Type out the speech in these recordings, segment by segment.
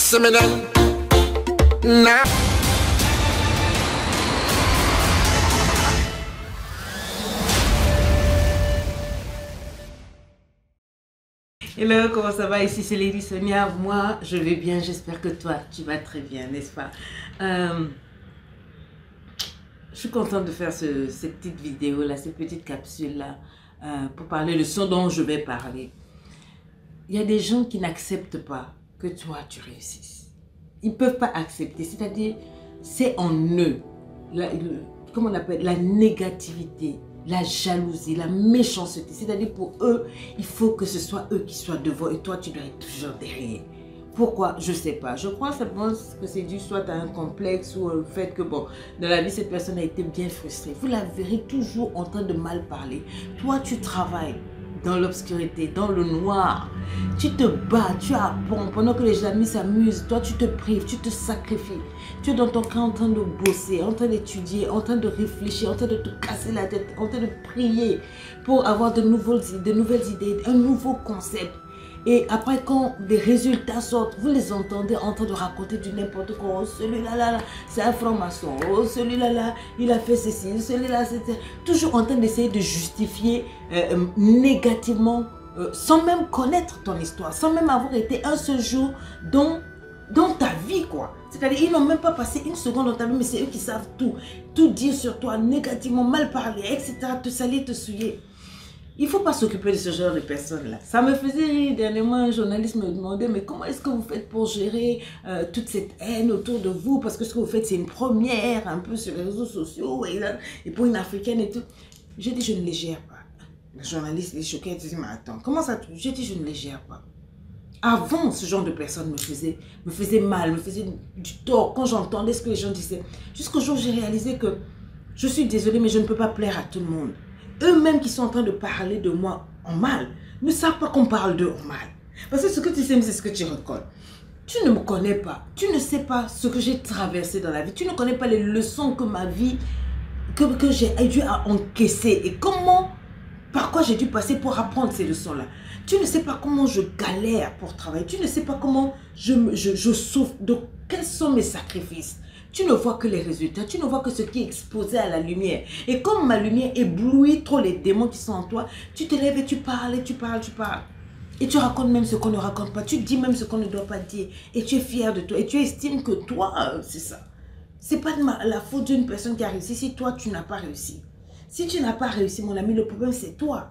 Hello, comment ça va? Ici c'est Lady Sonia. Moi, je vais bien. J'espère que toi, tu vas très bien, n'est-ce pas? Je suis contente de faire cette petite vidéo là, cette petite capsule là, pour parler de ce dont je vais parler. Il y a des gens qui n'acceptent pas que toi, tu réussisses. Ils ne peuvent pas accepter. C'est-à-dire, c'est en eux. Comment on appelle? La négativité, la jalousie, la méchanceté. C'est-à-dire, pour eux, il faut que ce soit eux qui soient devant et toi, tu dois être toujours derrière. Pourquoi? Je ne sais pas. Je crois simplement que c'est dû soit à un complexe ou au fait que, bon, dans la vie, cette personne a été bien frustrée. Vous la verrez toujours en train de mal parler. Toi, tu travailles dans l'obscurité, dans le noir. Tu te bats, tu apprends. Pendant que les amis s'amusent, toi, tu te prives, tu te sacrifies. Tu es dans ton camp en train de bosser, en train d'étudier, en train de réfléchir, en train de te casser la tête, en train de prier pour avoir de nouvelles idées, un nouveau concept. Et après, quand des résultats sortent, vous les entendez en train de raconter du n'importe quoi. Oh, celui-là, c'est un franc-maçon. Oh, celui-là, il a fait ceci. Celui-là, c'était... Toujours en train d'essayer de justifier négativement, sans même connaître ton histoire, sans même avoir été un seul jour dans ta vie, quoi. C'est-à-dire, ils n'ont même pas passé une seconde dans ta vie, mais c'est eux qui savent tout. Tout dire sur toi, négativement, mal parler, etc. Te salir, te souiller. Il ne faut pas s'occuper de ce genre de personnes-là. Ça me faisait rire dernièrement, un journaliste me demandait, mais comment est-ce que vous faites pour gérer toute cette haine autour de vous? Parce que ce que vous faites, c'est une première, un peu sur les réseaux sociaux, et pour une Africaine et tout. J'ai dit, je ne les gère pas. Le journaliste est choqué, il dit, mais attends, comment ça? J'ai dit, je ne les gère pas. Avant, ce genre de personnes me faisait mal, me faisait du tort quand j'entendais ce que les gens disaient. Jusqu'au jour où j'ai réalisé que je suis désolée, mais je ne peux pas plaire à tout le monde. Eux-mêmes qui sont en train de parler de moi en mal, ne savent pas qu'on parle d'eux en mal. Parce que ce que tu sais, c'est ce que tu recolles. Tu ne me connais pas. Tu ne sais pas ce que j'ai traversé dans la vie. Tu ne connais pas les leçons que ma vie, que j'ai dû encaisser. Et comment, par quoi j'ai dû passer pour apprendre ces leçons-là. Tu ne sais pas comment je galère pour travailler. Tu ne sais pas comment je souffre. De quels sont mes sacrifices. Tu ne vois que les résultats, tu ne vois que ce qui est exposé à la lumière. Et comme ma lumière éblouit trop les démons qui sont en toi, tu te lèves et tu parles, et tu parles. Et tu racontes même ce qu'on ne raconte pas, tu dis même ce qu'on ne doit pas dire. Et tu es fier de toi, et tu estimes que toi, c'est ça. Ce n'est pas la faute d'une personne qui a réussi si toi, tu n'as pas réussi. Si tu n'as pas réussi, mon ami, le problème, c'est toi.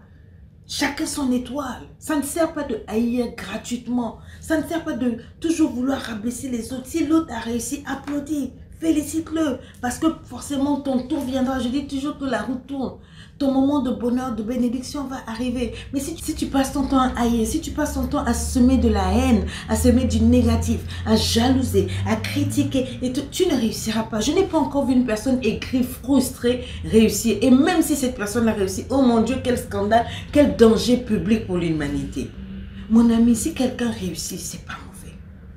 Chacun son étoile. Ça ne sert pas de haïr gratuitement. Ça ne sert pas de toujours vouloir rabaisser les autres. Si l'autre a réussi, applaudis. Félicite-le, parce que forcément ton tour viendra. Je dis toujours que la roue tourne. Ton moment de bonheur, de bénédiction va arriver. Mais si tu passes ton temps à haïr, si tu passes ton temps à semer de la haine, à semer du négatif, à jalouser, à critiquer, et tu ne réussiras pas. Je n'ai pas encore vu une personne aigrie, frustrée, réussir. Et même si cette personne a réussi, oh mon Dieu, quel scandale, quel danger public pour l'humanité. Mon ami, si quelqu'un réussit, c'est pas mauvais.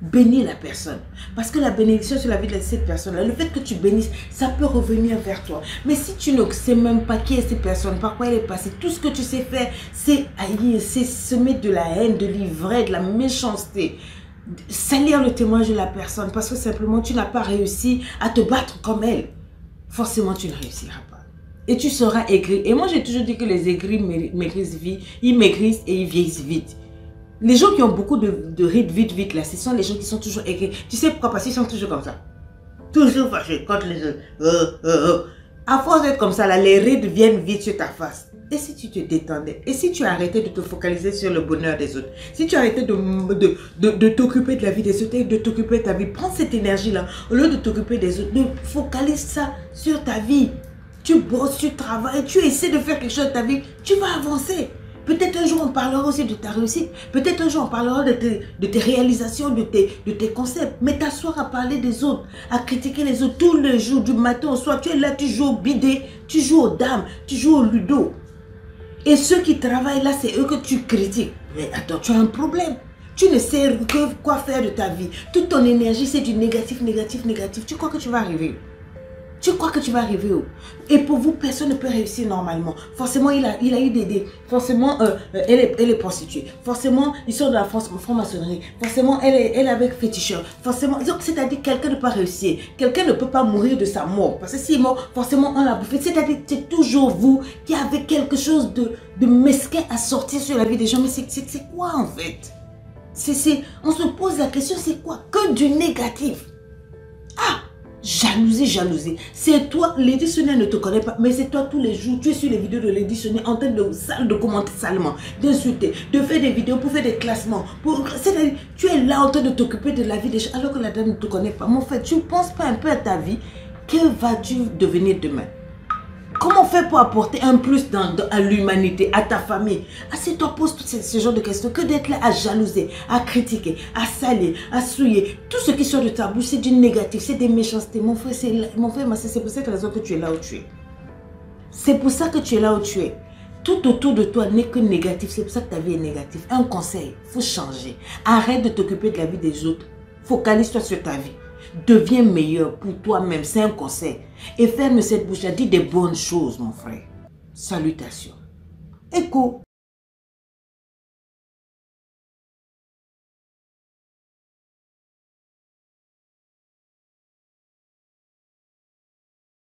Bénis la personne. Parce que la bénédiction sur la vie de cette personne-là, le fait que tu bénisses, ça peut revenir vers toi. Mais si tu ne sais même pas qui est cette personne, par quoi elle est passée, tout ce que tu sais faire, c'est haïr, c'est semer de la haine, de l'ivraie, de la méchanceté. Salir le témoignage de la personne parce que simplement tu n'as pas réussi à te battre comme elle. Forcément, tu ne réussiras pas. Et tu seras aigri. Et moi, j'ai toujours dit que les aigris maigrissent vite. Ils maigrissent et ils vieillissent vite. Les gens qui ont beaucoup de rides vite là, ce sont les gens qui sont toujours aigris. Tu sais pourquoi? Parce qu'ils sont toujours comme ça. Toujours fâchés contre les autres. À force d'être comme ça, là, les rides viennent vite sur ta face. Et si tu te détendais? Et si tu arrêtais de te focaliser sur le bonheur des autres? Si tu arrêtais de t'occuper de la vie des autres et de t'occuper de ta vie? Prends cette énergie-là. Au lieu de t'occuper des autres, focalise ça sur ta vie. Tu bosses, tu travailles, tu essaies de faire quelque chose de ta vie. Tu vas avancer. Peut-être un jour on parlera aussi de ta réussite. Peut-être un jour on parlera de tes réalisations, de tes concepts. Mais t'asseoir à parler des autres, à critiquer les autres tous les jours, du matin au soir. Tu es là, tu joues au bidé, tu joues aux dames, tu joues au ludo. Et ceux qui travaillent là, c'est eux que tu critiques. Mais attends, tu as un problème. Tu ne sais quoi faire de ta vie. Toute ton énergie, c'est du négatif, négatif, négatif. Tu crois que tu vas arriver? Tu crois que tu vas arriver où? Et pour vous, personne ne peut réussir normalement. Forcément, il a eu des... Forcément, elle est prostituée. Forcément, ils sont de la franc-maçonnerie. Forcément, elle est avec féticheur. Forcément, c'est-à-dire quelqu'un ne peut pas réussir. Quelqu'un ne peut pas mourir de sa mort. Parce que s'il est mort, forcément, on l'a bouffé. C'est-à-dire c'est toujours vous qui avez quelque chose de mesquin à sortir sur la vie des gens. Mais c'est quoi en fait? On se pose la question, c'est quoi? Que du négatif. Ah! Jalousie, jalousie. C'est toi, Lady Sonia ne te connaît pas, mais c'est toi tous les jours, tu es sur les vidéos de Lady Sonia en train de commenter salement, d'insulter, de faire des vidéos pour faire des classements. C'est-à-dire, tu es là en train de t'occuper de la vie des gens alors que la dame ne te connaît pas. Mon frère, tu ne penses pas un peu à ta vie, que vas-tu devenir demain? Comment faire pour apporter un plus à l'humanité, à ta famille? Assieds-toi, pose tous ce genre de questions. Que d'être là à jalouser, à critiquer, à salir, à souiller. Tout ce qui sort de ta bouche, c'est du négatif, c'est des méchancetés. Mon frère, ma soeur, c'est pour cette raison que tu es là où tu es. C'est pour ça que tu es là où tu es. Tout autour de toi n'est que négatif. C'est pour ça que ta vie est négative. Un conseil, il faut changer. Arrête de t'occuper de la vie des autres. Focalise-toi sur ta vie. Deviens meilleur pour toi-même, c'est un conseil. Et ferme cette bouche, dis des bonnes choses, mon frère. Salutations. Écho.